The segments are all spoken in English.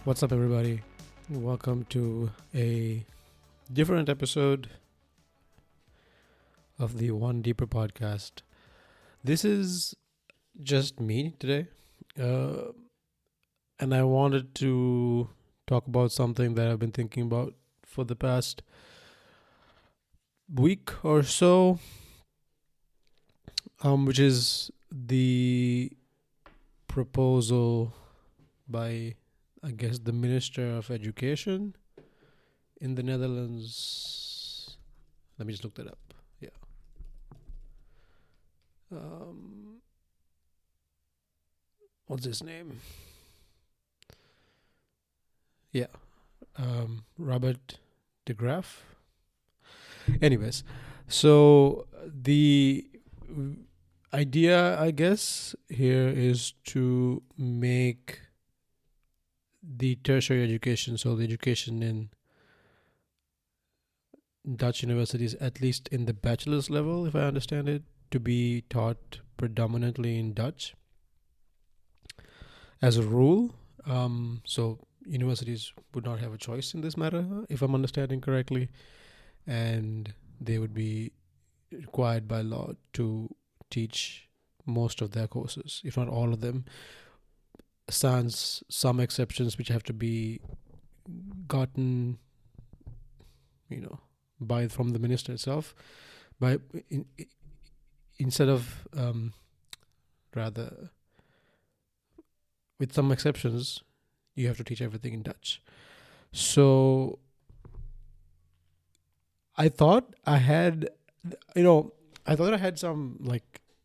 What's up, everybody? Welcome to a different episode of the One Deeper podcast. This is just me today, and I wanted to talk about something that I've been thinking about for the past week or so, which is the proposal by, I guess, the Minister of Education in the Netherlands. Let me just look that up. Yeah. What's his name? Yeah. Robert de Graaf. Anyways, so the idea, I guess, here is to make the tertiary education, so the education in Dutch universities, at least in the bachelor's level, if I understand it, to be taught predominantly in Dutch as a rule. So universities would not have a choice in this matter, if I'm understanding correctly, and they would be required by law to teach most of their courses, if not all of them, sans some exceptions which have to be gotten, by from the minister itself, by instead of rather, with some exceptions, you have to teach everything in Dutch. So I thought I had some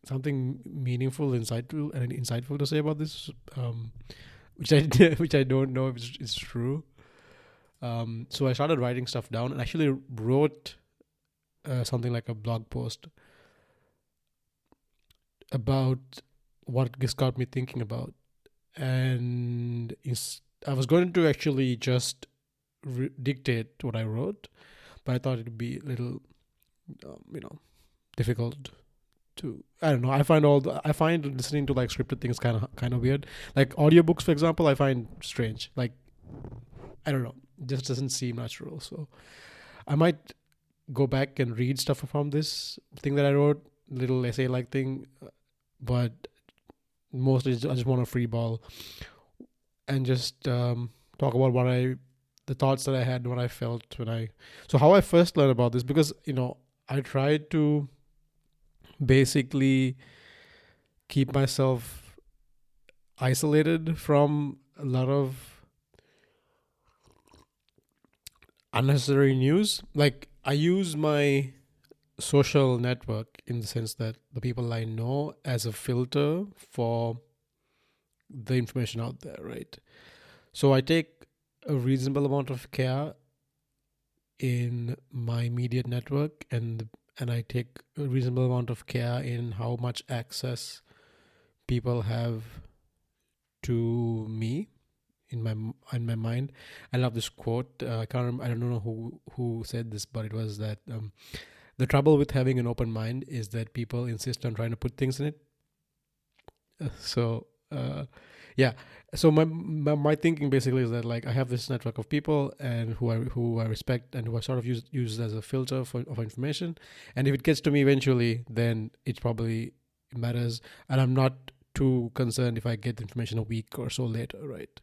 something meaningful, insightful to say about this, which I don't know if it's true. So I started writing stuff down and actually wrote something like a blog post about what this got me thinking about. And I was going to actually just dictate what I wrote, but I thought it would be a little, difficult to. I don't know. I find listening to like scripted things kind of weird. Like audiobooks, for example, I find strange. Like, I don't know, it just doesn't seem natural. So I might go back and read stuff from this thing that I wrote, little essay like thing, but mostly I just want a free ball and just talk about the thoughts that I had, what I felt so how I first learned about this, because I tried to basically keep myself isolated from a lot of unnecessary news. Like, I use my social network in the sense that the people I know as a filter for the information out there, right? So I take a reasonable amount of care in my immediate network, and I take a reasonable amount of care in how much access people have to me in my mind. I love this quote. I don't know who said this, but it was that the trouble with having an open mind is that people insist on trying to put things in it. So my thinking basically is that, like, I have this network of people and who I respect and who I sort of use as a filter of information, and if it gets to me eventually, then it probably matters, and I'm not too concerned if I get information a week or so later, right?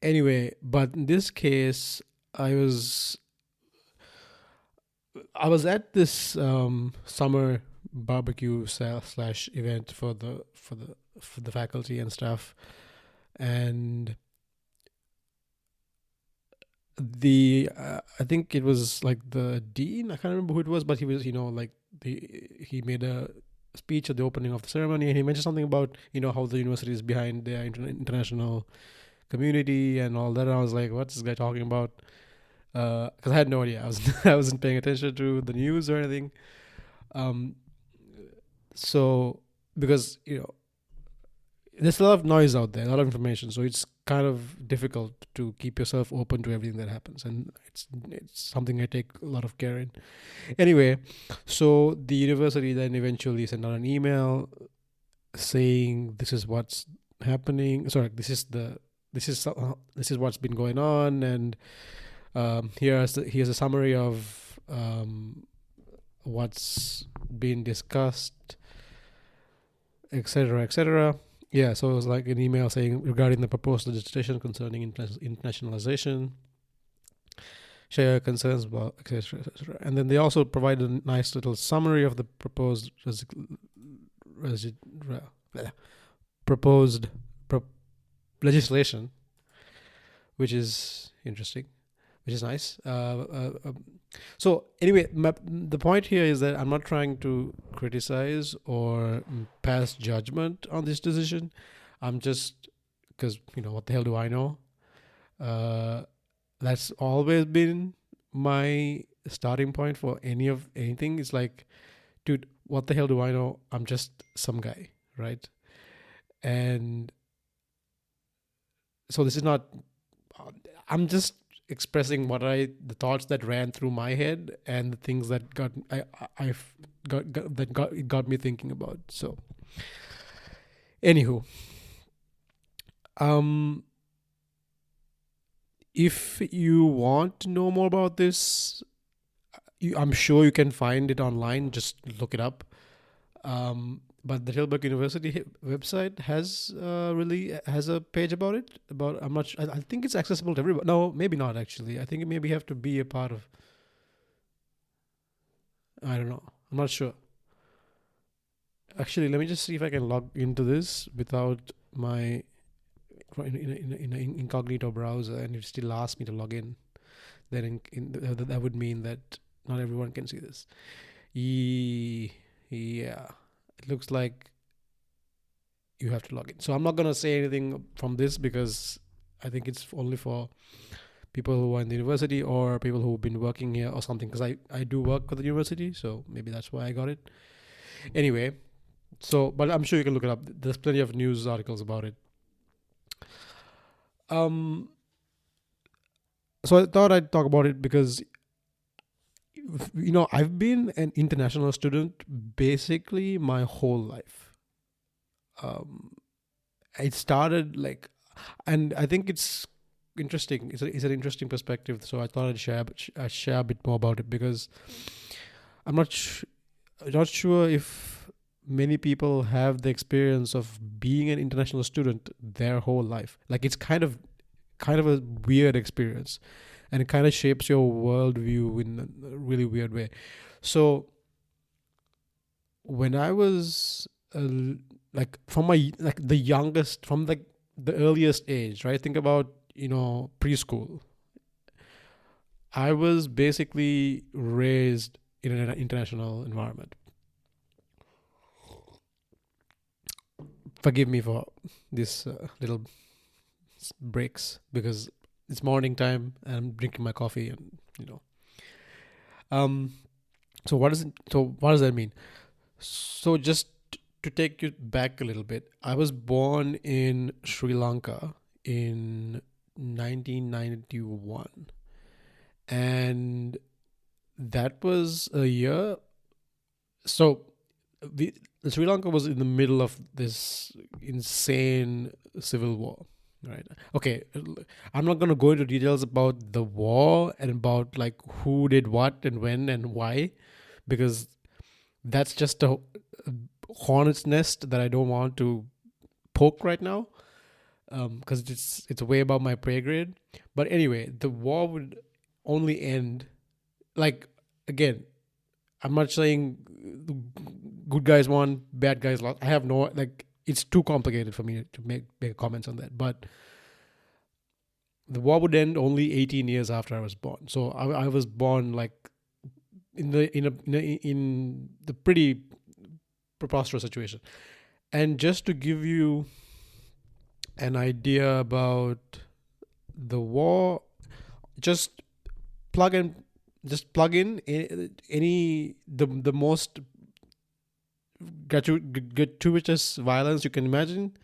Anyway, but in this case, I was at this summer barbecue slash event for the faculty and staff, and I think it was like the dean. I can't remember who it was, but he was, he made a speech at the opening of the ceremony, and he mentioned something about how the university is behind their international community and all that. And I was like, what's this guy talking about? Because I had no idea. I wasn't paying attention to the news or anything. So because there's a lot of noise out there, a lot of information, so it's kind of difficult to keep yourself open to everything that happens, and it's something I take a lot of care in. Anyway, so the university then eventually sent out an email saying this is what's happening. Sorry, this is what's been going on, and here's a summary of what's been discussed, etc., etc. Yeah, so it was like an email saying regarding the proposed legislation concerning internationalization, share your concerns about, etc., etc. And then they also provide a nice little summary of the proposed proposed pro- legislation, which is interesting, which is nice. So anyway, the point here is that I'm not trying to criticize or pass judgment on this decision. I'm just, because what the hell do I know? That's always been my starting point for anything. It's like, dude, what the hell do I know? I'm just some guy, right? And so this is not. I'm just expressing the thoughts that ran through my head and the things that I've got me thinking about. So, anywho, if you want to know more about this, I'm sure you can find it online. Just look it up. But the Tilburg University website has a page about it. I think it's accessible to everybody. No, maybe not actually. I think it maybe have to be a part of. I don't know. I'm not sure. Actually, let me just see if I can log into this without my in an incognito browser, and it still asks me to log in. Then that would mean that not everyone can see this. Yeah, it looks like you have to log in. So I'm not going to say anything from this because I think it's only for people who are in the university or people who've been working here or something, because I do work for the university, so maybe that's why I got it. Anyway, so, but I'm sure you can look it up. There's plenty of news articles about it. So I thought I'd talk about it because I've been an international student basically my whole life. It started and I think it's interesting. It's an interesting perspective. So I thought I'd share a bit more about it because I'm not sure if many people have the experience of being an international student their whole life. Like, it's kind of a weird experience, and it kind of shapes your worldview in a really weird way. So when I was from the youngest, from the earliest age, right? Think about preschool. I was basically raised in an international environment. Forgive me for this little breaks because it's morning time and I'm drinking my coffee, and So what does that mean? So just to take you back a little bit, I was born in Sri Lanka in 1991, and that was a year. So Sri Lanka was in the middle of this insane civil war, right? Okay, I'm not going to go into details about the war and about who did what and when and why, because that's just a hornet's nest that I don't want to poke right now, because it's way above my pay grade. But anyway, the war would only end, again, I'm not saying good guys won, bad guys lost. I have no, it's too complicated for me to make comments on that. But the war would end only 18 years after I was born. So I was born in the pretty preposterous situation. And just to give you an idea about the war, just plug in any the most gratuitous violence you can imagine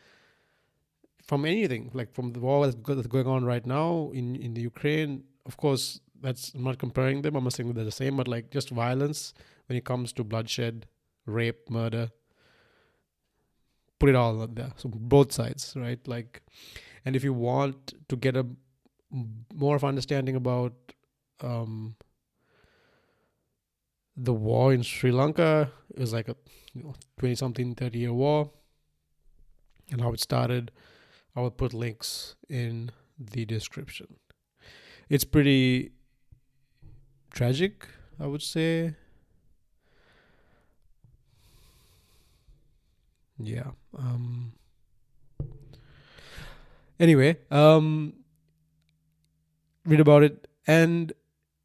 from anything, from the war that's going on right now in the Ukraine. Of course, I'm not comparing them. I'm not saying they're the same, but just violence when it comes to bloodshed, rape, murder, put it all out there. So both sides, right? Like, and if you want to get a more of understanding about the war in Sri Lanka, it was like a 20 something 30-year war, and how it started, I will put links in the description. It's pretty tragic, I would say. Yeah. Anyway, read about it. And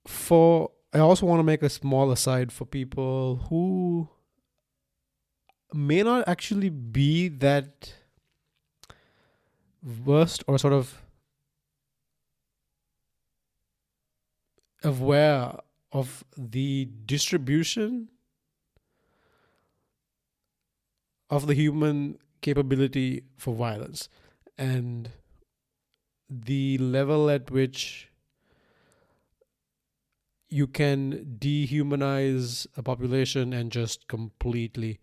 I also want to make a small aside for people who may not actually be that versed or sort of aware of the distribution of the human capability for violence and the level at which you can dehumanize a population and just completely,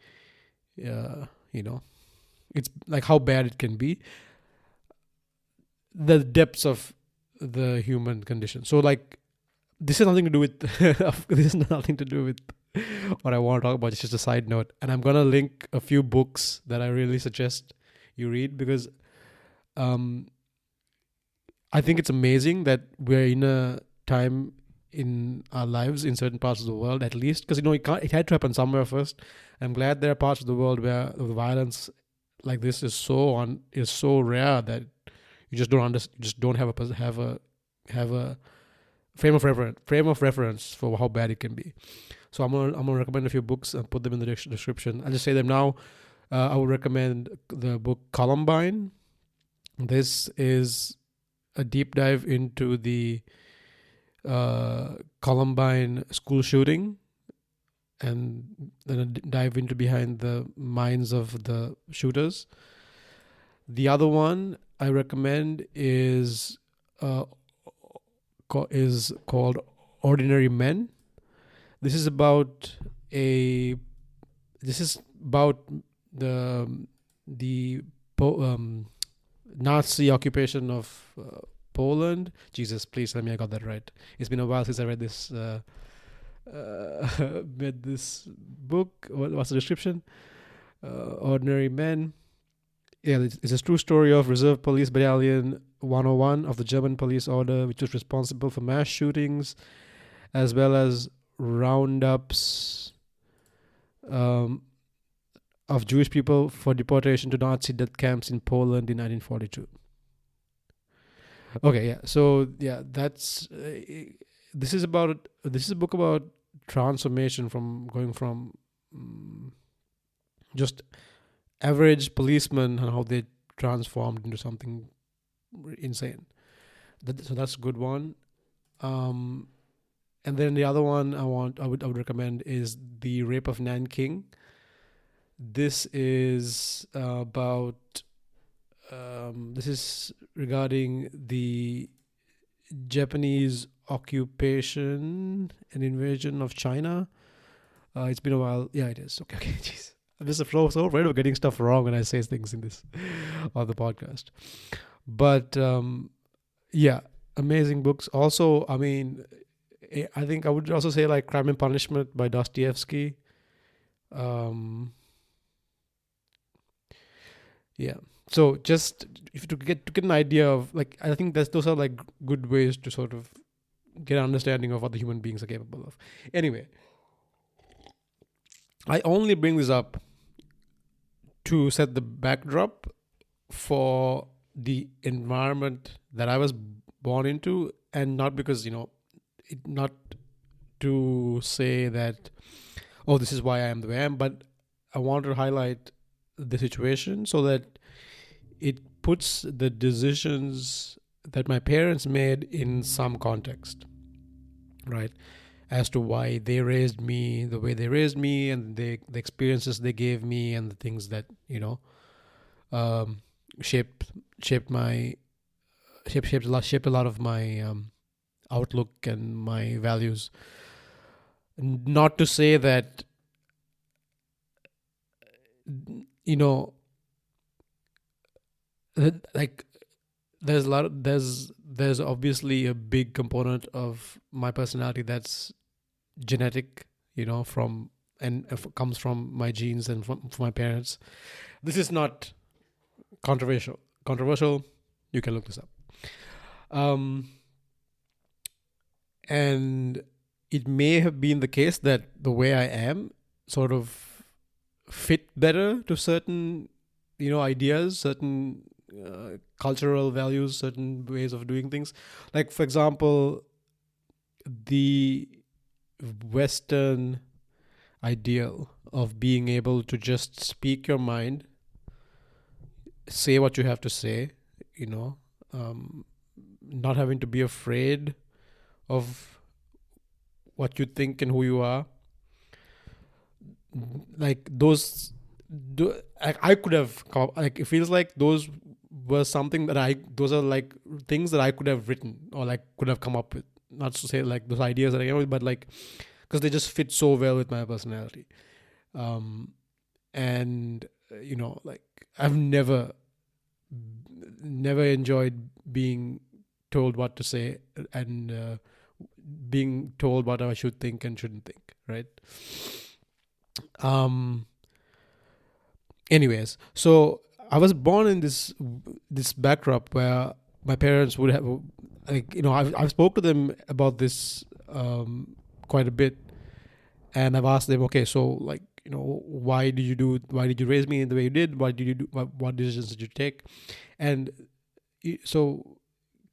it's like how bad it can be, the depths of the human condition. So like, this has nothing to do with this has nothing to do with what I want to talk about. It's just a side note, and I'm gonna link a few books that I really suggest you read, because I think it's amazing that we're in a time in our lives, in certain parts of the world at least, because it had to happen somewhere first. I'm glad there are parts of the world where the violence like this is so rare that you just don't have a frame of reference for how bad it can be. So I'm gonna recommend a few books and put them in the description. I'll just say them now. I would recommend the book Columbine. This is a deep dive into the Columbine school shooting, and then a dive into behind the minds of the shooters. The other one I recommend is called Ordinary Men. This is about the Nazi occupation of Poland. Jesus, please tell me I got that right. It's been a while since I read this read this book. What's the description? Ordinary Men. Yeah, it's a true story of Reserve Police Battalion 101 of the German police order, which was responsible for mass shootings as well as roundups of Jewish people for deportation to Nazi death camps in Poland in 1942. Okay, yeah. So yeah, that's this is a book about transformation from going from just average policemen and how they transformed into something insane. So that's a good one. And then the other one I would recommend is The Rape of Nanking. This is about this is regarding the Japanese occupation and invasion of China. It's been a while. Yeah, it is. Okay, jeez. I'm just so afraid of getting stuff wrong when I say things in this on the podcast. But yeah, amazing books. Also, I mean, I think I would also say like Crime and Punishment by Dostoevsky. Yeah. So just if to get an idea of like, I think those are like good ways to sort of get an understanding of what the human beings are capable of. Anyway, I only bring this up to set the backdrop for the environment that I was born into, and not because not to say that this is why I am the way I am, but I want to highlight the situation so that it puts the decisions that my parents made in some context, right? As to why they raised me the way they raised me, and the experiences they gave me, and the things that shaped a lot of my outlook and my values. Not to say that like there's a lot of, there's obviously a big component of my personality that's genetic, from and comes from my genes and from my parents. This is not controversial. You can look this up. um and it may have been the case that the way I am sort of fit better to certain ideas, certain cultural values, certain ways of doing things. Like, for example, the Western ideal of being able to just speak your mind, say what you have to say, you know, um, not having to be afraid of what you think and who you are. Like those, I could have like, it feels like those were something that those are like things that I could have written or like could have come up with. Not to say like those ideas that I came up with, but like because they just fit so well with my personality. Um, and like I've never enjoyed being told what to say and being told what I should think and shouldn't think, right? um Anyways, so I was born in this backdrop where my parents would have, like, I've spoke to them about this quite a bit, and I've asked them, okay, so like, why did you raise me in the way you did? Why did you do what decisions did you take? And so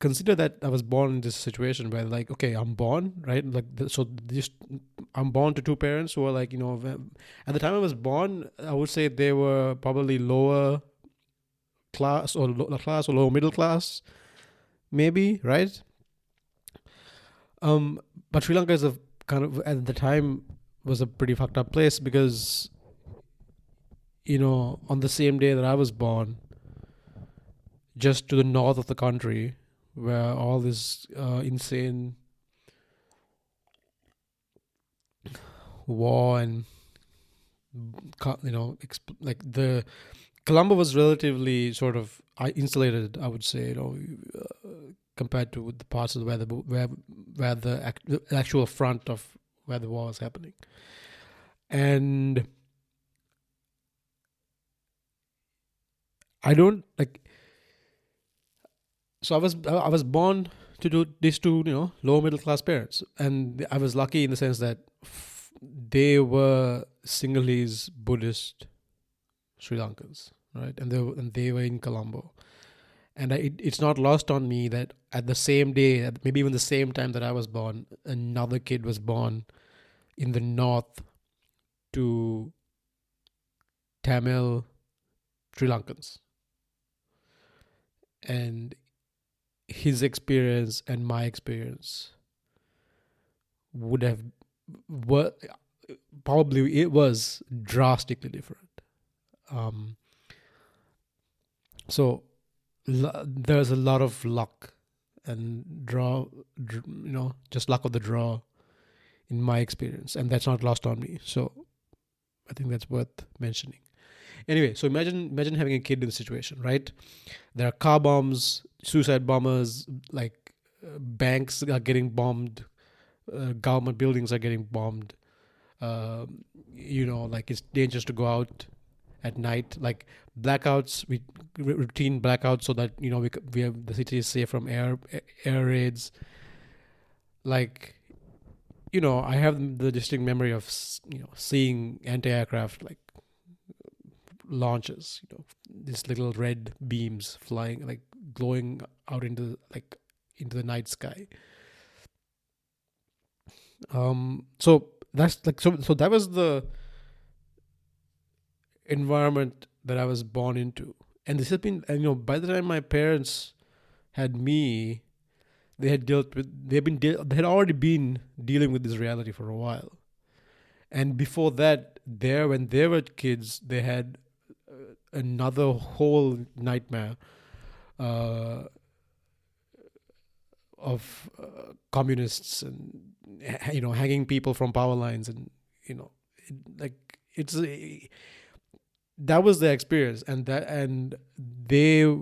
consider that I was born in this situation where, like, okay, I'm born, right? Like, so this, I'm born to two parents who are like, at the time I was born, I would say they were probably lower class or lower middle class, maybe, right? But Sri Lanka is a kind of, at the time, was a pretty fucked up place because, on the same day that I was born, just to the north of the country, where all this insane war and like the Colombo was relatively sort of insulated, I would say, compared to the parts of where the actual front of where the war was happening. And I don't like. So I was born to do these two, lower middle class parents, and I was lucky in the sense that they were Sinhalese Buddhist Sri Lankans, right? And they were in Colombo. And it's not lost on me that at the same day, maybe even the same time that I was born, another kid was born in the north to Tamil Sri Lankans. And his experience and my experience would have, probably it was drastically different. So there's a lot of luck and just luck of the draw in my experience, and that's not lost on me. So I think that's worth mentioning. Anyway, so imagine having a kid in the situation, right? There are car bombs, suicide bombers, like banks are getting bombed, government buildings are getting bombed. Like it's dangerous to go out at night, like blackouts, we routine blackouts, so that we have the city is safe from air raids. Like, I have the distinct memory of seeing anti-aircraft like launches, these little red beams flying, like glowing out into the night sky. So that's like, so that was the environment that I was born into. And this has been, and by the time my parents had me, they had they had already been dealing with this reality for a while. And before that, when they were kids, they had another whole nightmare of communists and hanging people from power lines, and like it's that was their experience, and they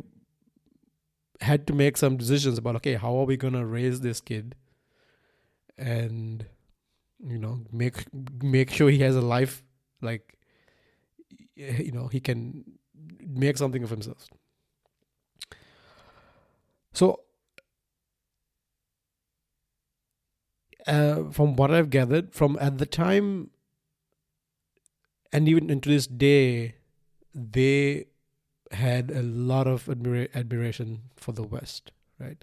had to make some decisions about, okay, how are we gonna raise this kid and make sure he has a life, like he can make something of himself. So from what I've gathered from at the time and even into this day, they had a lot of admiration for the West, right?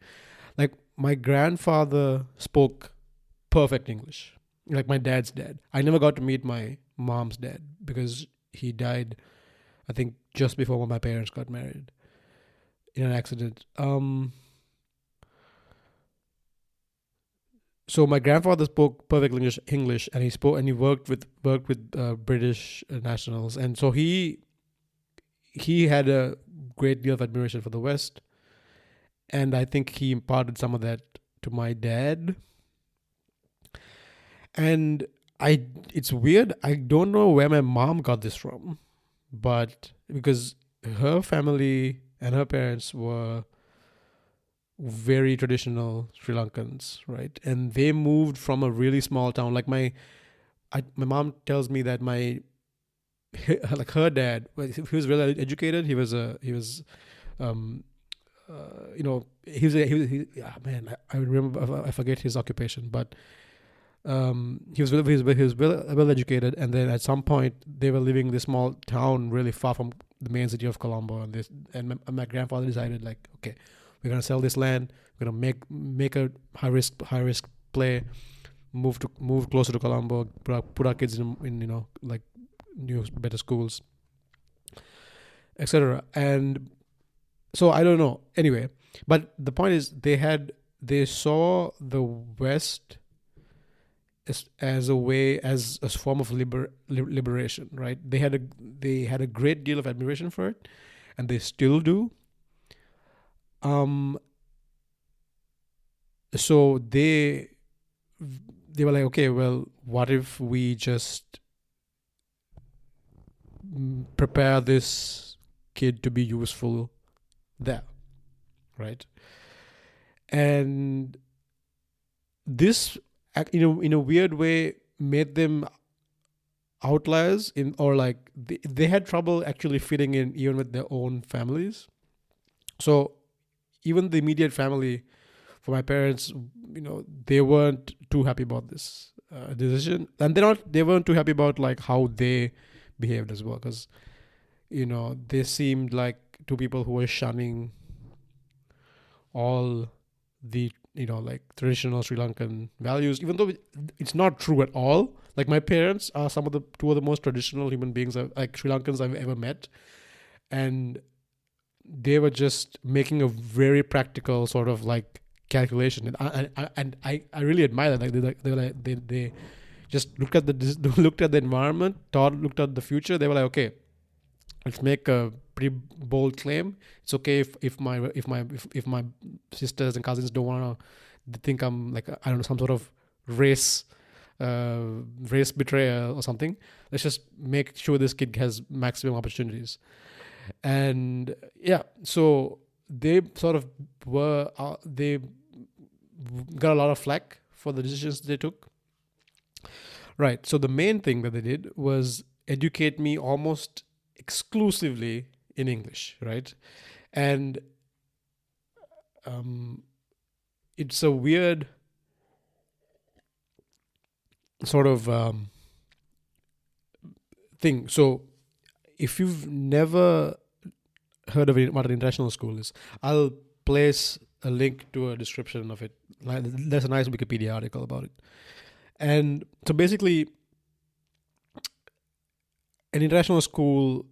Like my grandfather spoke perfect English, like my dad's dad. I never got to meet my mom's dad because he died, I think, just before my parents got married in an accident. So my grandfather spoke perfect English, and he worked with British nationals, and so he had a great deal of admiration for the West, and I think he imparted some of that to my dad. And it's weird. I don't know where my mom got this from, but because her family and her parents were very traditional Sri Lankans, right? And they moved from a really small town. Like my mom tells me that like her dad, he was really educated. Um, yeah, man, I remember, I forget his occupation, but he was well educated. And then at some point, they were living in this small town, really far from the main city of Colombo. And my grandfather decided, like, okay, we're gonna sell this land. We're gonna make a high risk play. Move closer to Colombo. Put our kids in like new better schools, etc. And so I don't know. Anyway, but the point is, they saw the West as a form of liberation, right? They had a great deal of admiration for it, and they still do. So they were like, okay, well, what if we just prepare this kid to be useful there, right? And this, in a weird way, made them outliers or like they had trouble actually fitting in even with their own families. So even the immediate family for my parents, they weren't too happy about this decision, and they weren't too happy about like how they behaved as well, because they seemed like two people who were shunning all the like traditional Sri Lankan values, even though it's not true at all. Like my parents are two of the most traditional human beings, like Sri Lankans, I've ever met, and they were just making a very practical sort of like calculation, and I really admire that. Like they just looked at the environment, looked at the future. They were like, okay, let's make a pretty bold claim. It's okay if my sisters and cousins don't want to think I'm like, I don't know, some sort of race race betrayer or something. Let's just make sure this kid has maximum opportunities. And yeah, so they sort of they got a lot of flack for the decisions they took. Right. So the main thing that they did was educate me almost exclusively in English, right? And it's a weird sort of thing. So if you've never heard of what an international school is, I'll place a link to a description of it. There's a nice Wikipedia article about it. And so basically, an international school,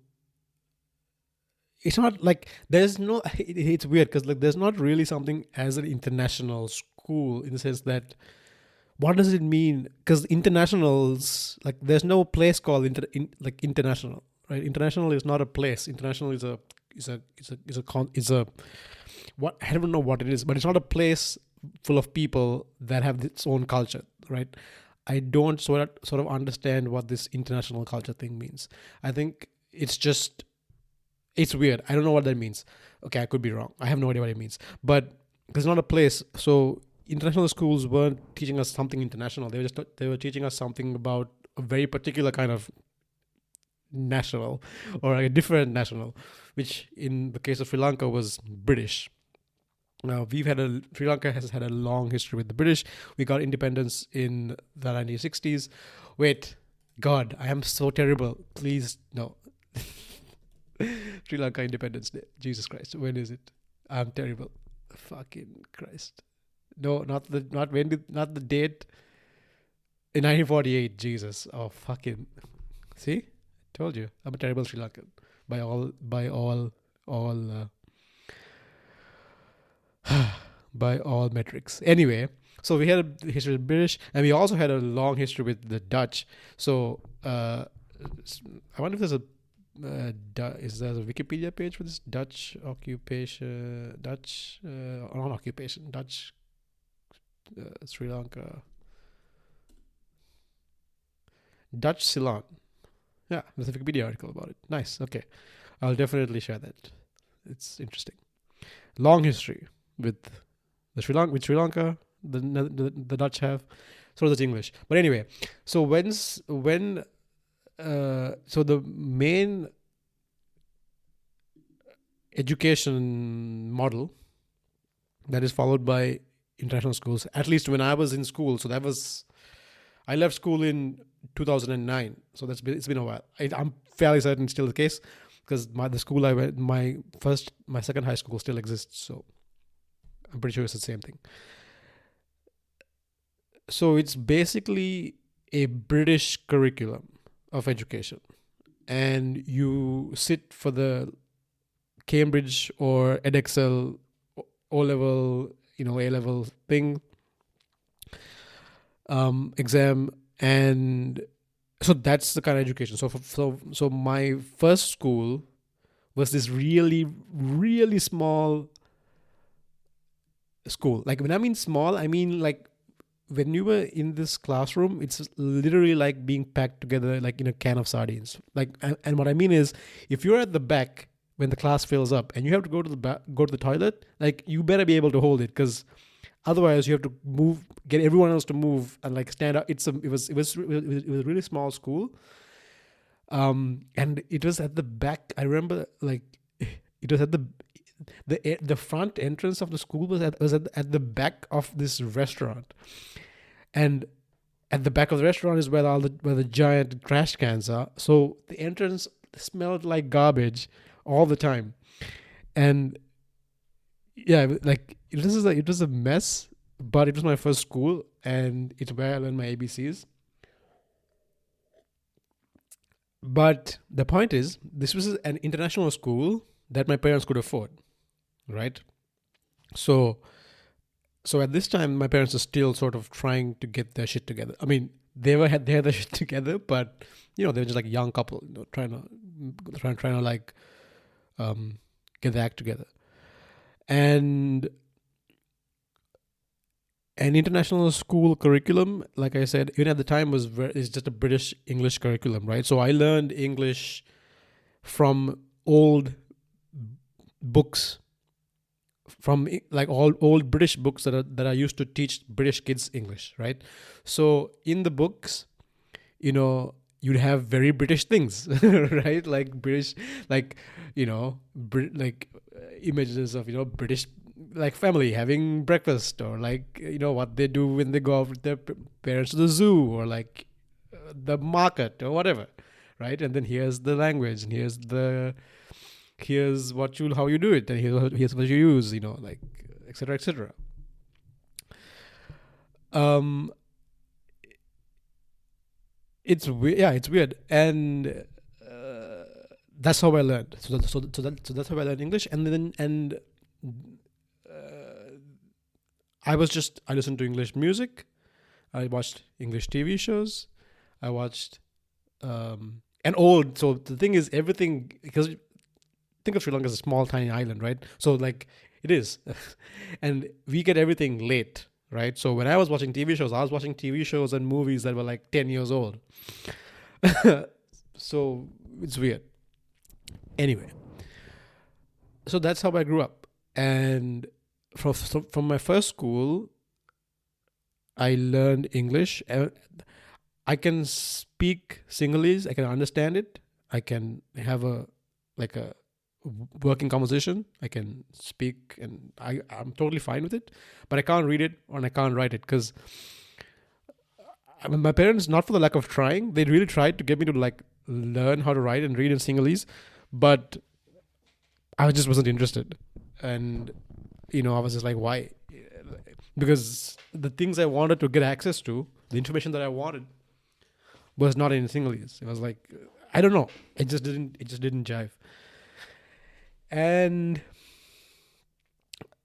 it's not like it's weird because like there's not really something as an international school in the sense that what does it mean? Because internationals, like there's no place called international, right? International is not a place. International is a what, I don't know what it is, but it's not a place full of people that have its own culture, right? I don't sort of understand what this international culture thing means. I think it's just It's weird. I don't know what that means. Okay, I could be wrong. I have no idea what it means. But it's not a place. So international schools weren't teaching us something international. They were teaching us something about a very particular kind of national, or a different national, which in the case of Sri Lanka was British. Now Sri Lanka has had a long history with the British. We got independence in the 1960s. Wait, God, I am so terrible. Please no. Sri Lanka Independence Day. Jesus Christ, when is it? I'm terrible. Fucking Christ. No, not the date. In 1948. Jesus. Oh fucking. See, told you, I'm a terrible Sri Lankan by all by all metrics. Anyway, so we had a history with British, and we also had a long history with the Dutch. So I wonder if there's a is there a Wikipedia page for this Dutch occupation, Dutch not occupation, Dutch Sri Lanka, Dutch Ceylon. Yeah, there's a Wikipedia article about it. Nice. Okay, I'll definitely share that. It's interesting. Long history with Sri Lanka. The Dutch have. So does English. But anyway, so when so the main education model that is followed by international schools, at least when I was in school, so I left school in 2009, so it's been a while. I'm fairly certain it's still the case, because the school I went, my second high school still exists, so I'm pretty sure it's the same thing. So it's basically a British curriculum of education, and you sit for the Cambridge or Edexcel O level, A level thing, exam, and so that's the kind of education. So my first school was this really, really small school. Like, when I mean small, I mean like when you were in this classroom, it's literally like being packed together like in a can of sardines. Like, and what I mean is, if you're at the back when the class fills up and you have to go to the toilet, like, you better be able to hold it, because otherwise you have to get everyone else to move and like stand up. It was a really small school, and it was at the back. I remember, like, it was at the front entrance of the school was at the back of this restaurant, and at the back of the restaurant is where the giant trash cans are. So the entrance smelled like garbage all the time, and yeah, like, it was a mess. But it was my first school, and it's where I learned my ABCs. But the point is, this was an international school that my parents could afford, right? So at this time, my parents are still sort of trying to get their shit together. I mean, they had their shit together, but they were just like a young couple, trying to like get the act together. And an international school curriculum, like I said, even at the time, is just a British English curriculum, right? So I learned English from old books, from like all old British books that are used to teach British kids English, right? So in the books, you'd have very British things, right? Like British, like like images of British, like family having breakfast, or like what they do when they go out with their parents to the zoo, or like the market, or whatever, right? And then here's the language, and here's how you do it, and here's what you use, like, etc., etc. It's weird. Yeah, it's weird, and that's how I learned. So that's how I learned English, and I listened to English music. I watched English TV shows. I watched and old. So the thing is, everything, because think of Sri Lanka as a small, tiny island, right? So like, it is, and we get everything late, right? So when I was watching TV shows, I was watching TV shows and movies that were like 10 years old. So it's weird. Anyway, So that's how I grew up. And from my first school, I learned English. I can speak Sinhalese. I can understand it. I can have a like a working conversation. I can speak, and I'm totally fine with it. But I can't read it or I can't write it because my parents, not for the lack of trying, they really tried to get me to like learn how to write and read in Sinhalese, but I just wasn't interested. And I was just like, why? Because the things I wanted to get access to, the information that I wanted, was not in Sinhalese. It was like, I don't know. It just didn't jive. And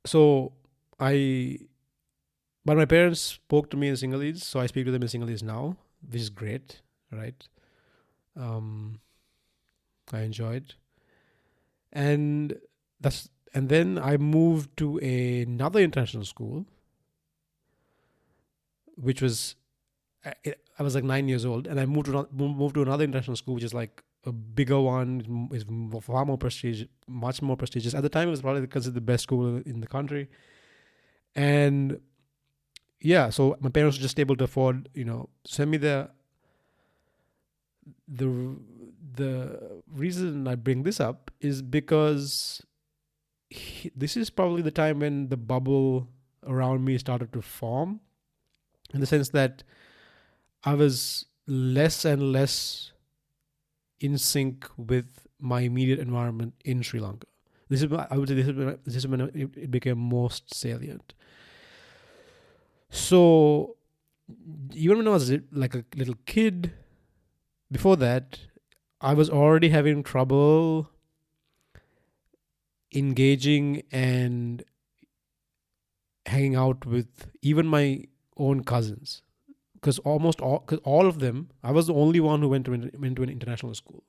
so but my parents spoke to me in Sinhalese, so I speak to them in Sinhalese now, which is great, right? I enjoyed, and then I moved to another international school, which was I was like 9 years old, and I moved to another international school, which is like a bigger one, is far more prestigious, much more prestigious. At the time, it was probably considered the best school in the country, and yeah, so my parents were just able to afford, send me the reason I bring this up is because this is probably the time when the bubble around me started to form, in the sense that I was less and less in sync with my immediate environment in Sri Lanka. I would say this is when it became most salient. So even when I was like a little kid, before that, I was already having trouble engaging and hanging out with even my own cousins, because all of them, I was the only one who went to an international school.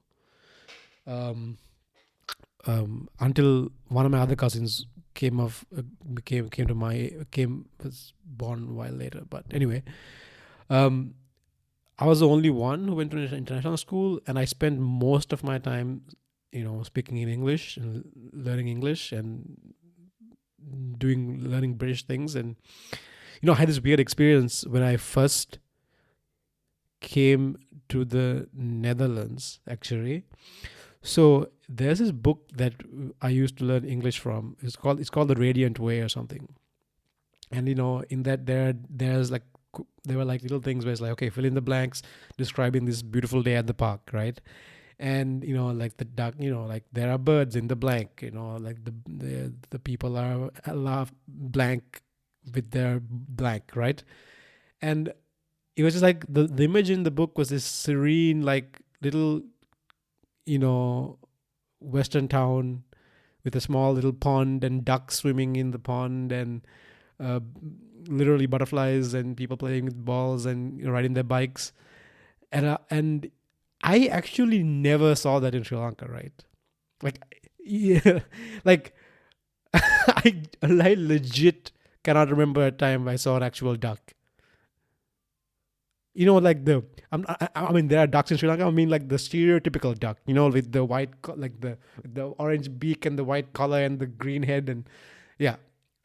Until one of my other cousins was born a while later. But anyway, I was the only one who went to an international school, and I spent most of my time, speaking in English and learning English and learning British things. And I had this weird experience when I first came to the Netherlands, actually. So there's this book that I used to learn English from. It's called The Radiant Way or something. And in that there were like little things where it's like, okay, fill in the blanks describing this beautiful day at the park, right? And like the duck, like there are birds in the blank, like the people are laugh blank with their blank, right? And it was just like the image in the book was this serene, like little western town with a small little pond and ducks swimming in the pond, and literally butterflies and people playing with balls and riding their bikes. And I actually never saw that in Sri Lanka, right? Like, yeah, like I legit cannot remember a time I saw an actual duck. Like I mean, there are ducks in Sri Lanka. I mean, like the stereotypical duck, with the white, like the orange beak and the white collar and the green head, and yeah.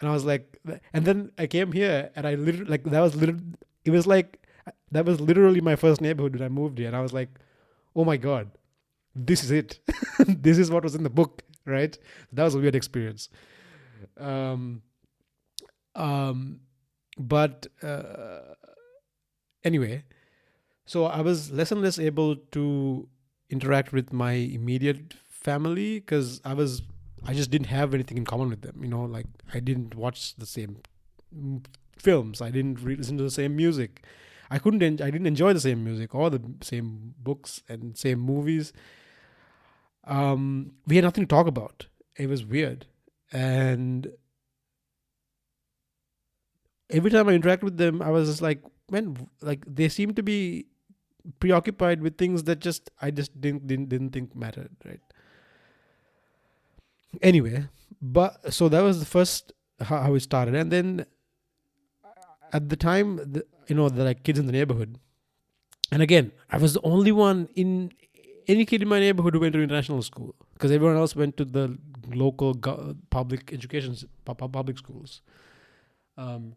And I was like, and then I came here, and I literally that was literally my first neighborhood when I moved here, and I was like, oh my god, this is it. This is what was in the book, right? That was a weird experience. But anyway, so I was less and less able to interact with my immediate family because I just didn't have anything in common with them. Like I didn't watch the same films. I didn't listen to the same music. I didn't enjoy the same music or the same books and same movies. We had nothing to talk about. It was weird. And every time I interacted with them, I was just like, man, like they seem to be preoccupied with things that I just didn't think mattered, right? Anyway, but so that was the first how it started. And then at the time, the like kids in the neighborhood, and again, I was the only one in any kid in my neighborhood who went to international school, because everyone else went to the local public education, public schools, um,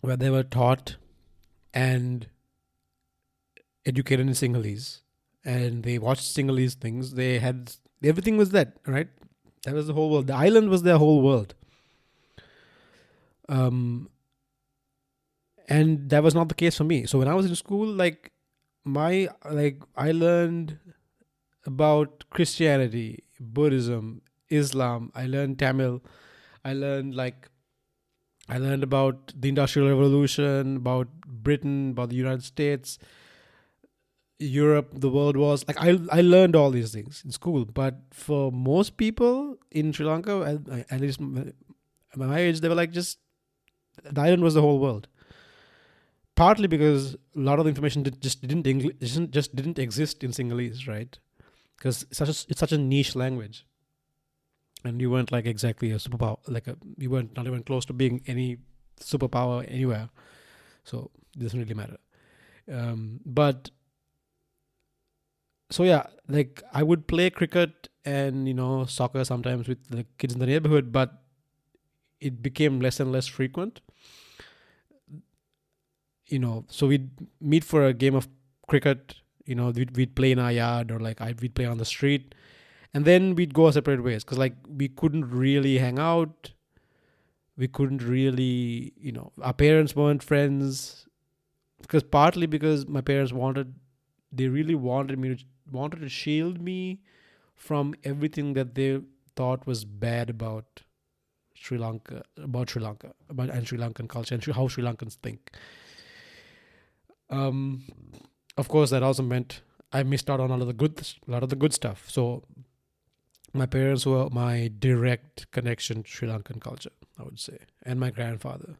where they were taught and educated in Sinhalese, and they watched Sinhalese things. They had everything was that, right? That was the whole world. The island was their whole world. Um, and that was not the case for me. So when I was in school, I learned about Christianity, Buddhism, Islam. I learned Tamil. I learned I learned about the Industrial Revolution, about Britain, about the United States, Europe, the world wars. I learned all these things in school. But for most people in Sri Lanka, at least at my age, they were like, just the island was the whole world. Partly because a lot of the information just didn't exist in Sinhalese, right? Because it's such a niche language, and you weren't like exactly a superpower. You weren't not even close to being any superpower anywhere. So it doesn't really matter. But so yeah, like I would play cricket and soccer sometimes with the kids in the neighborhood, but it became less and less frequent. So we'd meet for a game of cricket. We'd play in our yard, or we'd play on the street, and then we'd go our separate ways because we couldn't really hang out. We couldn't really, our parents weren't friends, partly because my parents they really wanted to shield me from everything that they thought was bad about Sri Lanka, and Sri Lankan culture and how Sri Lankans think. Of course, that also meant I missed out on a lot of the good stuff. So my parents were my direct connection to Sri Lankan culture, I would say, and my grandfather.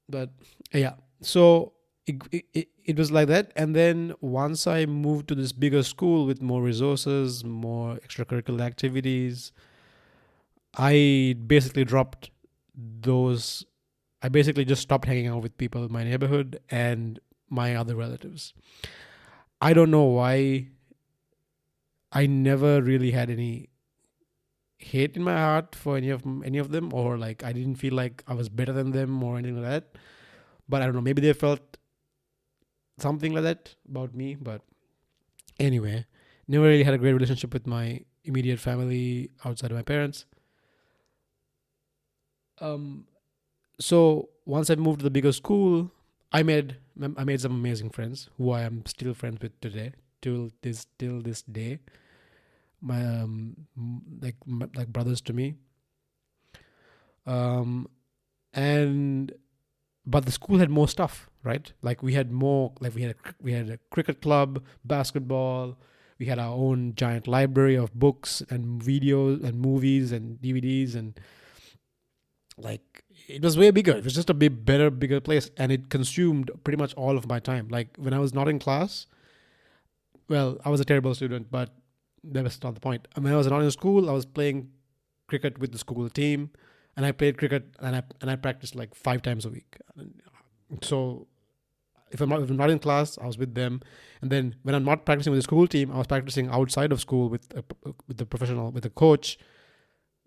But yeah, so it was like that. And then once I moved to this bigger school with more resources, more extracurricular activities, I basically dropped those. I basically just stopped hanging out with people in my neighborhood and my other relatives. I don't know why. I never really had any hate in my heart for any of them, or I didn't feel like I was better than them or anything like that. But I don't know, maybe they felt something like that about me. But anyway, never really had a great relationship with my immediate family outside of my parents. So once I moved to the bigger school, I made some amazing friends who I am still friends with today, till this day. My like brothers to me. And but the school had more stuff, right? We had more. We had a cricket club, basketball. We had our own giant library of books and videos and movies and DVDs, and it was way bigger. It was just a bigger place, and it consumed pretty much all of my time. When I was not in class, well, I was a terrible student, but that was not the point. When I was not in school, I was playing cricket with the school team, and I played cricket and I practiced 5 times a week. So if I'm not in class, I was with them, and then when I'm not practicing with the school team, I was practicing outside of school with a coach,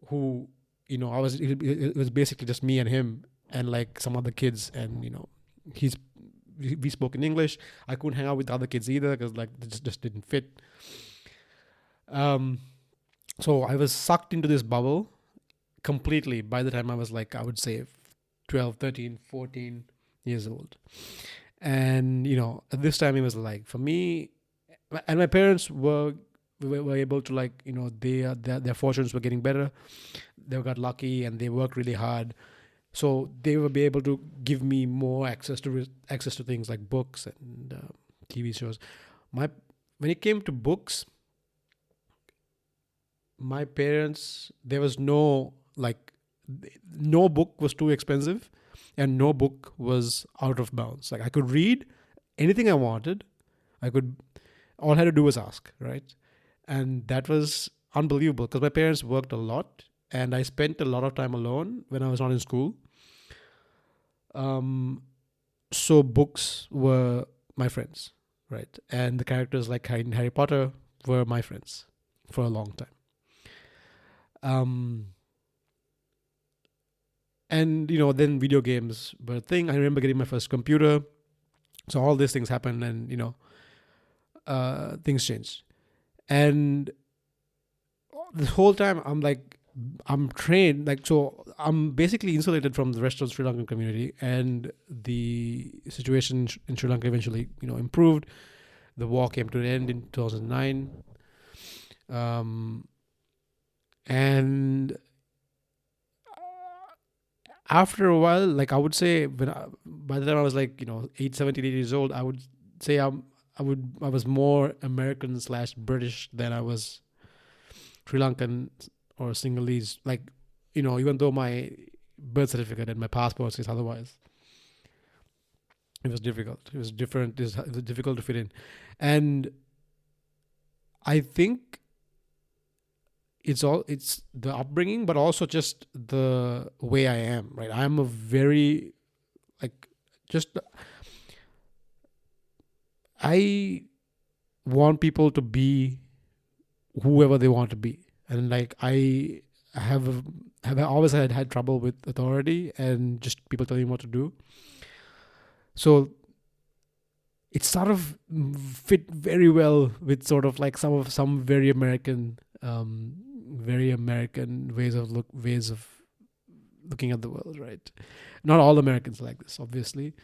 who it was basically just me and him and some other kids, and we spoke in English. I couldn't hang out with the other kids either because it just didn't fit. So I was sucked into this bubble completely by the time I was I would say 12, 13, 14 years old. And at this time it was for me, and my parents were able to their fortunes were getting better. They got lucky and they worked really hard, so they will be able to give me more access to things like books and TV shows. When it came to books, my parents, there was no book was too expensive, and no book was out of bounds. I could read anything I wanted. All I had to do was ask, right? And that was unbelievable because my parents worked a lot, and I spent a lot of time alone when I was not in school. So books were my friends, right? And the characters like Harry Potter were my friends. for a long time. Um, and then video games were a thing. I remember getting my first computer. So all these things happened, and things changed. And this whole time, I'm trained, so I'm basically insulated from the rest of the Sri Lankan community, and the situation in Sri Lanka eventually, improved. The war came to an end in 2009, and after a while, I would say, by the time I was 17, 8 years old, I would say I was more American / British than I was Sri Lankan or Sinhalese. Even though my birth certificate and my passport says otherwise, it was difficult. It was different. It was difficult to fit in, and I think it's the upbringing, but also just the way I am. Right, I am a very just I want people to be whoever they want to be, and I have always had trouble with authority and just people telling me what to do. So it sort of fit very well with sort of some very American ways of looking at the world, right? Not all Americans like this, obviously,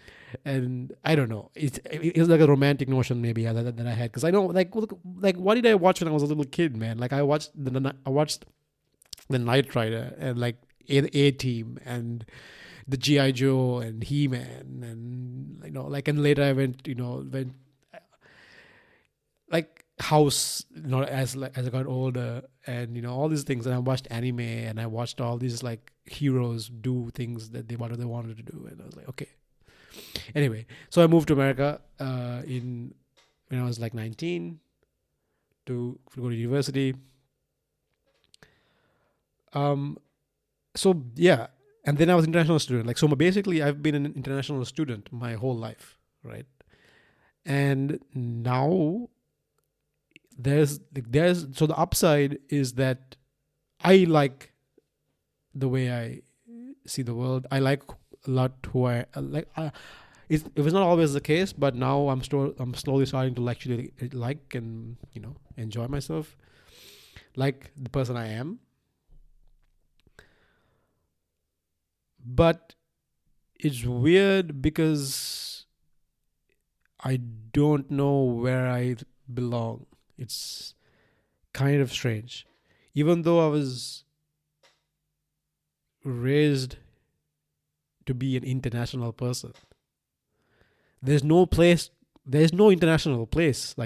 and I don't know. It's like a romantic notion maybe that I had, because I know what did I watch when I was a little kid, man? I watched the Knight Rider and A Team and the GI Joe and He Man, and and later I went House, as I got older, and all these things, and I watched anime, and I watched all these heroes do things that they wanted to do, and I was like, okay. Anyway, so I moved to America when I was 19 to go to university. So yeah, and then I was an international student. Basically I've been an international student my whole life, right? And now there's so the upside is that I like the way I see the world. I like a lot who I like. It was not always the case, but now I'm slowly starting to actually and enjoy myself, like the person I am. But it's weird because I don't know where I belong. It's kind of strange. Even though I was raised to be an international person, there's no international place.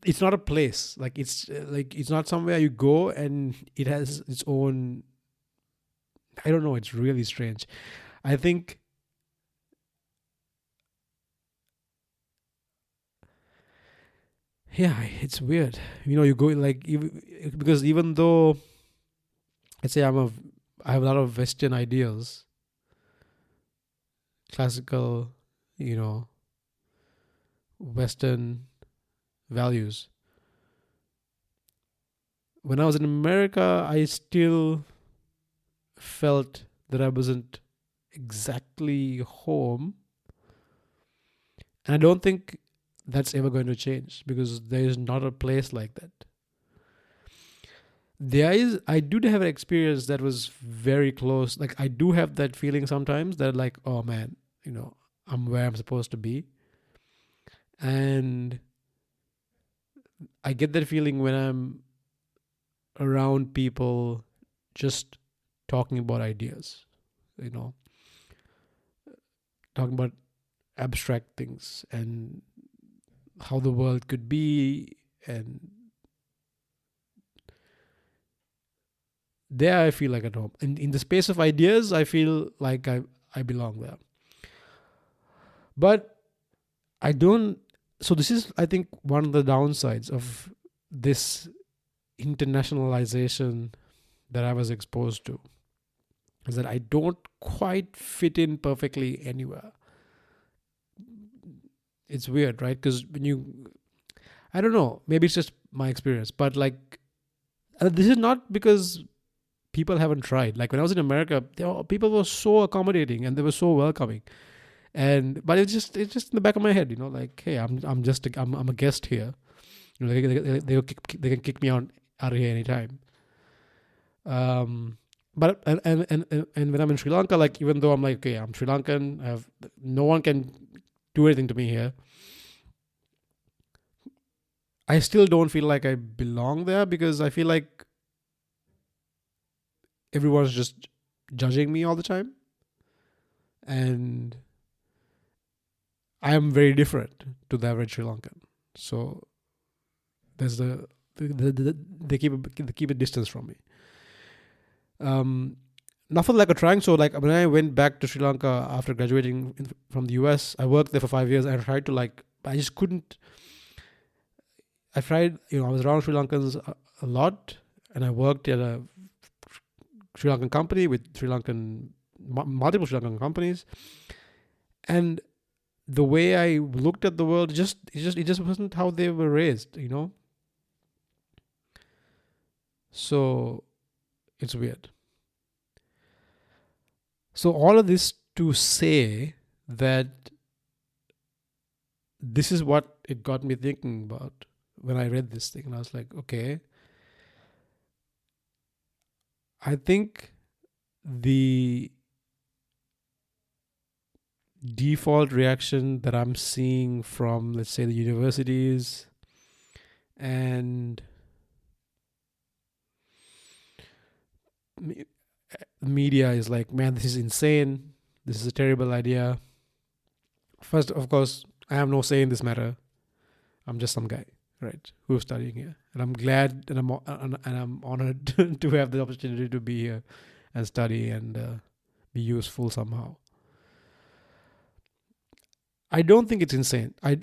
It's not a place. It's not somewhere you go and it has its own. I don't know. It's really strange. I think yeah, it's weird. You go because even though, let's say I have a lot of Western ideals, classical, Western values. When I was in America, I still felt that I wasn't exactly home. And I don't think that's ever going to change, because there is not a place like that. I do have an experience that was very close. I do have that feeling sometimes that oh man, I'm where I'm supposed to be. And I get that feeling when I'm around people just talking about ideas, talking about abstract things and how the world could be. And there I feel like at home. And in the space of ideas, I feel like I belong there. But I don't. So this is, I think, one of the downsides of this internationalization that I was exposed to, is that I don't quite fit in perfectly anywhere. It's weird, right? Because I don't know. Maybe it's just my experience, but like this is not because people haven't tried. Like when I was in America, people were so accommodating and they were so welcoming. And but it's just in the back of my head, like, hey, I'm a guest here. They can kick me out of here anytime. But and when I'm in Sri Lanka, like even though I'm like, okay, I'm Sri Lankan, no one can do anything to me here. I still don't feel like I belong there because I feel like everyone's just judging me all the time, and I am very different to the average Sri Lankan. So there's they keep a distance from me. Nothing like a trying. So like when I went back to Sri Lanka after graduating from the US, I worked there for 5 years. I tried to I just couldn't. I tried, I was around Sri Lankans a lot, and I worked at a Sri Lankan company with multiple Sri Lankan companies, and the way I looked at the world it just wasn't how they were raised, So it's weird. So all of this to say that this is what it got me thinking about when I read this thing, and I was like, okay, I think the default reaction that I'm seeing from, let's say, the universities and media is like, man, this is insane. This is a terrible idea. First, of course, I have no say in this matter. I'm just some guy, right, who's studying here, and I'm glad and I'm honored to have the opportunity to be here and study and be useful somehow. I don't think it's insane. I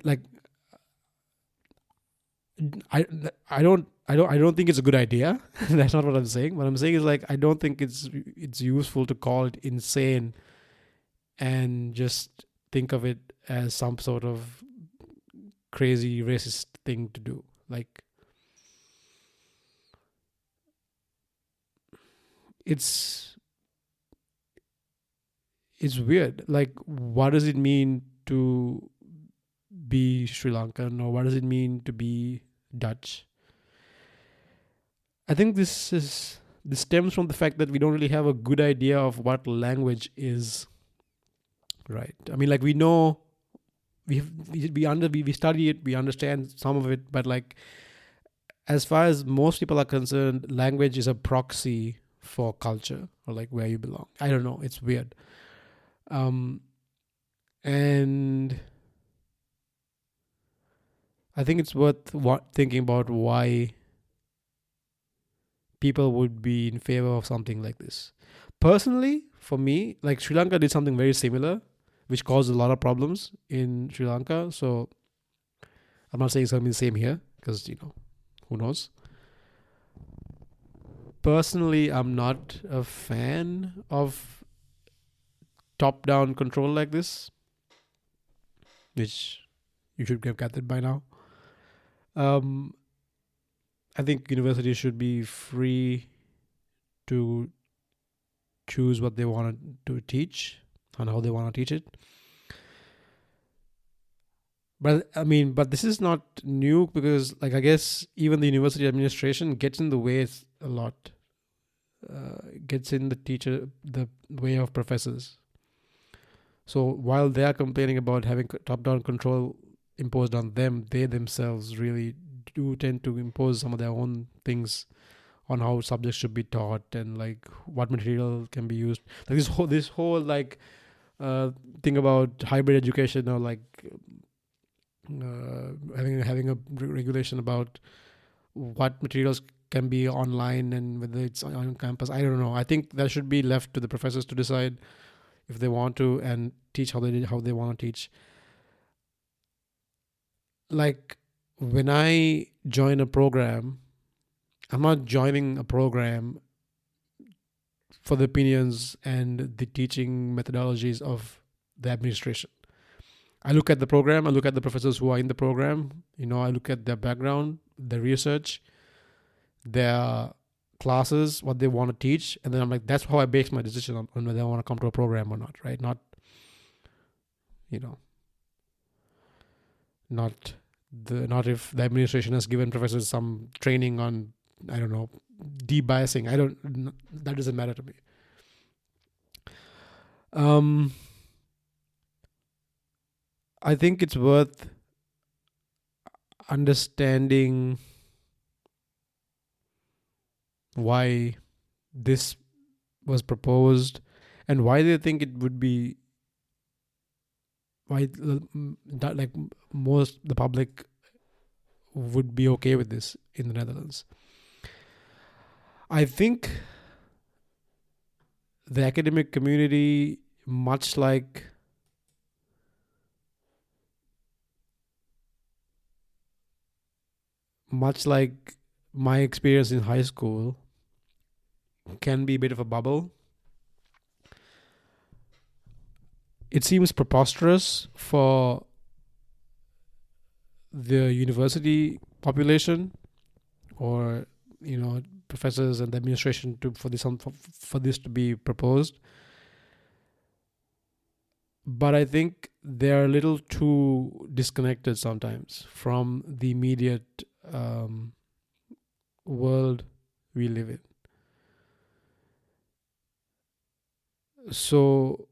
don't think it's a good idea. That's not what I'm saying. What I'm saying is like I don't think it's useful to call it insane and just think of it as some sort of crazy racist thing to do. Like it's weird. Like what does it mean to be Sri Lankan, or what does it mean to be Dutch? I think this stems from the fact that we don't really have a good idea of what language is, right? I mean, like we know, we study it, we understand some of it, but like as far as most people are concerned, language is a proxy for culture or like where you belong. I don't know. It's weird. And I think it's worth thinking about why people would be in favor of something like this. Personally, for me, like Sri Lanka did something very similar, which caused a lot of problems in Sri Lanka. So I'm not saying something the same here because, who knows? Personally, I'm not a fan of top-down control like this, which you should have gathered by now. I think universities should be free to choose what they want to teach and how they want to teach it. But I mean, this is not new because, like, I guess even the university administration gets in the way a lot. Gets in the way of professors. So while they are complaining about having top-down control imposed on them, they themselves really do tend to impose some of their own things on how subjects should be taught and like what material can be used. Like this whole like thing about hybrid education, or like having a regulation about what materials can be online and whether it's on campus. I don't know. I think that should be left to the professors to decide if they want to and teach how they want to teach. Like when I join a program, I'm not joining a program for the opinions and the teaching methodologies of the administration. I look at the program, I look at the professors who are in the program, I look at their background, their research, their classes, what they want to teach, and then I'm like, that's how I base my decision on whether I want to come to a program or not, right? Not, you know, not not if the administration has given professors some training on, I don't know, debiasing. That doesn't matter to me. I think it's worth understanding why this was proposed and why they think it would be, why that, like, most the public would be okay with this in the Netherlands. I think the academic community, much like my experience in high school, can be a bit of a bubble. It seems preposterous for the university population, or professors and the administration, for this to be proposed. But I think they're a little too disconnected sometimes from the immediate world we live in. So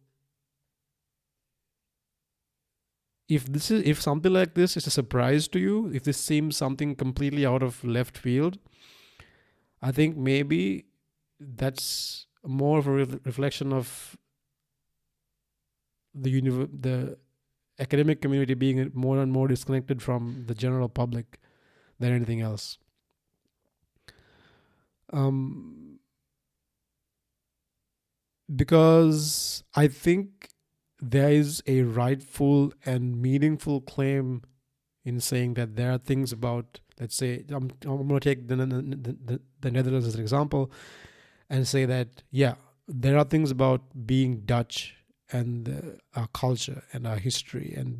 if something like this is a surprise to you, if this seems something completely out of left field, I think maybe that's more of a reflection of the academic community being more and more disconnected from the general public than anything else. Because I think there is a rightful and meaningful claim in saying that there are things about, let's say, I'm going to take the Netherlands as an example and say that, yeah, there are things about being Dutch and our culture and our history, and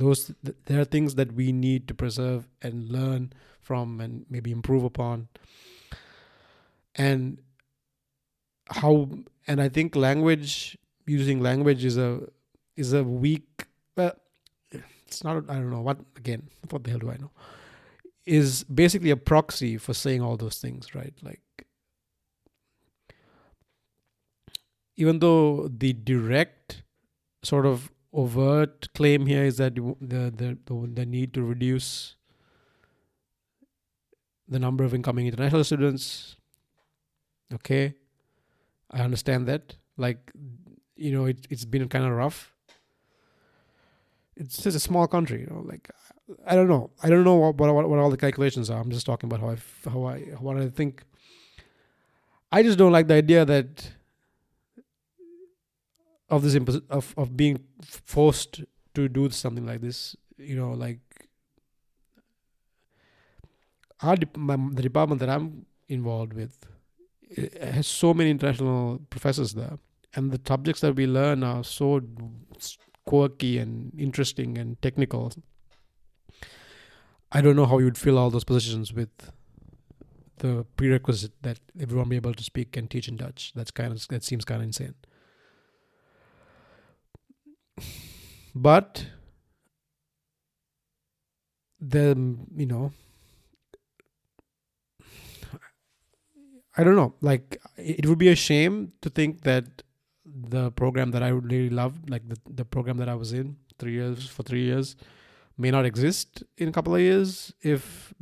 there are things that we need to preserve and learn from and maybe improve upon. And I think using language is a weak, it's not, I don't know what the hell do I know, is basically a proxy for saying all those things, right? Like, even though the direct sort of overt claim here is that the need to reduce the number of incoming international students, okay, I understand that. Like, it's been kind of rough. It's just a small country, like, I don't know what all the calculations are. I'm just talking about what I think. I just don't like the idea that of this of being forced to do something like this. Like, the department that I'm involved with, it has so many international professors there, and the subjects that we learn are so quirky and interesting and technical. I don't know how you would fill all those positions with the prerequisite that everyone be able to speak and teach in Dutch. That seems kind of insane. But I don't know. Like, it would be a shame to think that the program that I really loved, like the program that I was in 3 years, for 3 years, may not exist in a couple of years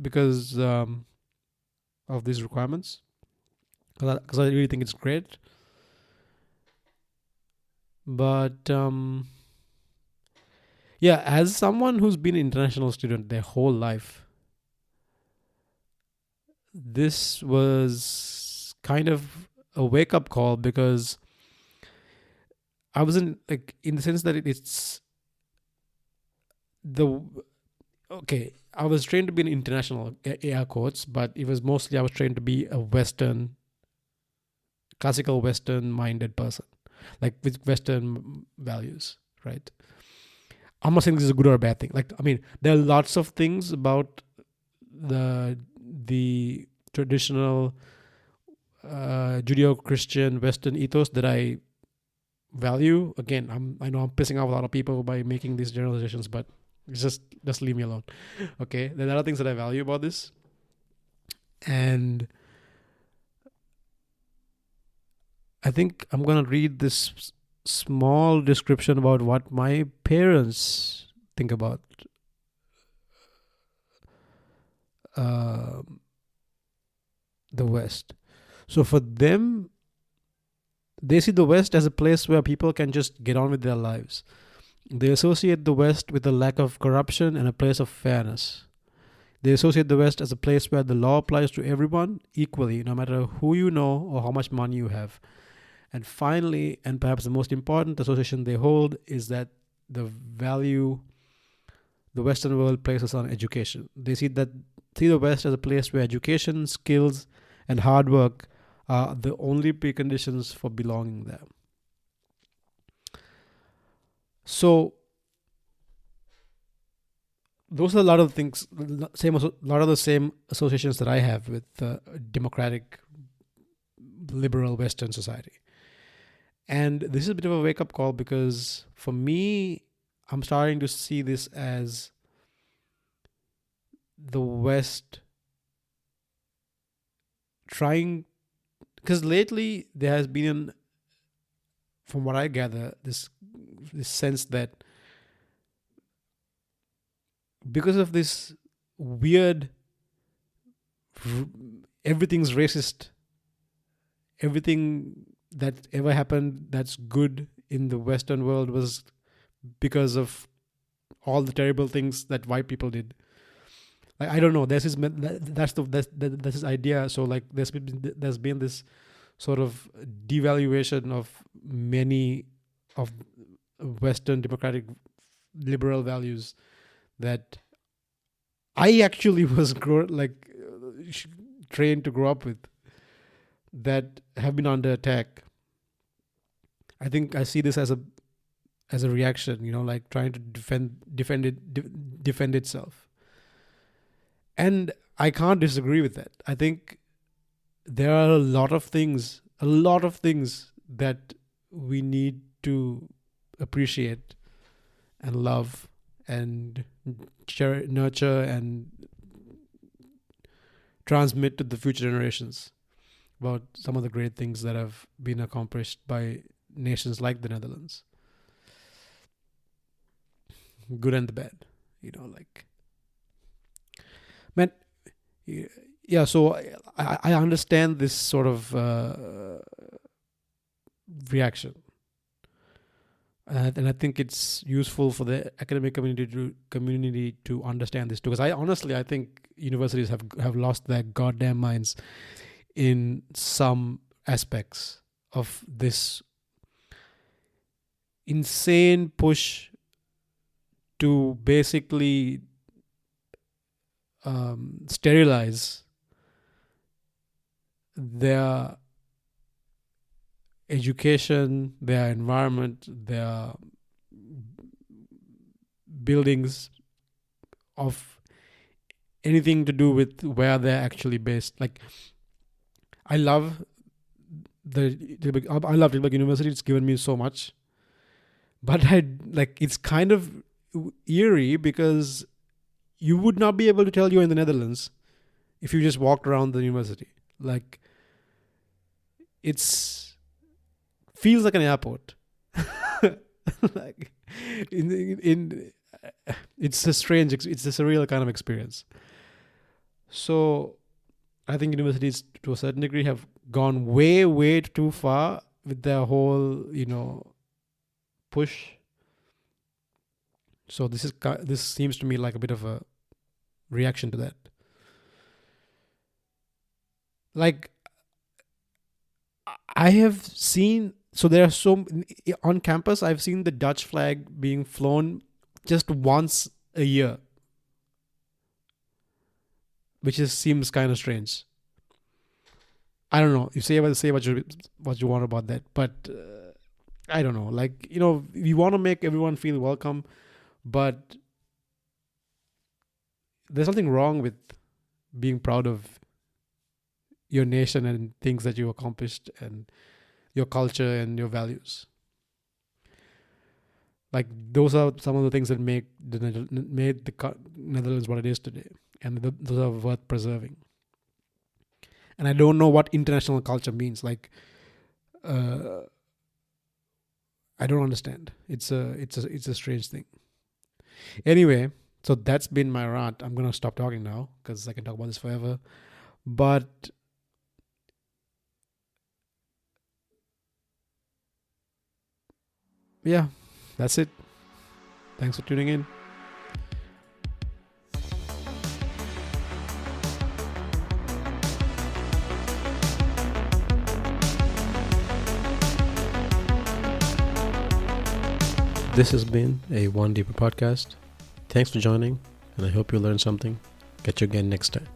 because of these requirements. Because I really think it's great. But yeah, as someone who's been an international student their whole life, this was kind of a wake-up call, because I wasn't, like, in the sense that it's okay, I was trained to be an international, air quotes, but it was mostly I was trained to be a classical Western minded person, like with Western values, right? I'm not saying this is a good or a bad thing. Like, I mean, there are lots of things about the traditional Judeo-Christian Western ethos that I value. Again, I know I'm pissing off a lot of people by making these generalizations, but just leave me alone. Okay, there are other things that I value about this, and I think I'm gonna read this small description about what my parents think about the West. So for them, they see the West as a place where people can just get on with their lives. They associate the West with a lack of corruption and a place of fairness. They associate the West as a place where the law applies to everyone equally, no matter who you know or how much money you have. And finally, and perhaps the most important association they hold, is that the value the Western world places on education. They see the West as a place where education, skills, and hard work are the only preconditions for belonging there. So those are a lot of things, a lot of the same associations that I have with democratic, liberal Western society. And this is a bit of a wake-up call, because for me, I'm starting to see this as the West trying, because lately there has been, from what I gather, this sense that because of this weird, everything's racist, everything that ever happened that's good in the Western world was because of all the terrible things that white people did. Like, I don't know. That's this idea. So like there's been this sort of devaluation of many of Western democratic liberal values that I actually was trained to grow up with, that have been under attack. I think I see this as a reaction, like trying to defend itself. And I can't disagree with that. I think there are a lot of things that we need to appreciate and love and nurture and transmit to the future generations about some of the great things that have been accomplished by nations like the Netherlands. Good and the bad, man. Yeah, so I understand this sort of reaction. And I think it's useful for the academic community to understand this too. Because I think universities have lost their goddamn minds in some aspects of this insane push to basically sterilize their education, their environment, their buildings of anything to do with where they're actually based. Like, I love Tilburg University. It's given me so much, but it's kind of eerie because you would not be able to tell you're in the Netherlands if you just walked around the university. Like, feels like an airport. Like, it's a surreal kind of experience. So I think universities to a certain degree have gone way, way too far with their whole, push. So this seems to me like a bit of a reaction to that. Like, I have seen, so there are on campus, I've seen the Dutch flag being flown just once a year, which seems kind of strange. I don't know. You say what you want about that, but I don't know. Like, we want to make everyone feel welcome, but there's something wrong with being proud of your nation and things that you accomplished and your culture and your values. Like those are some of the things that made the Netherlands what it is today, and those are worth preserving. And I don't know what international culture means. Like, I don't understand. It's a strange thing. Anyway, so that's been my rant. I'm gonna stop talking now because I can talk about this forever. But yeah, that's it. Thanks for tuning in. This has been a One Deeper podcast. Thanks for joining, and I hope you learned something. Catch you again next time.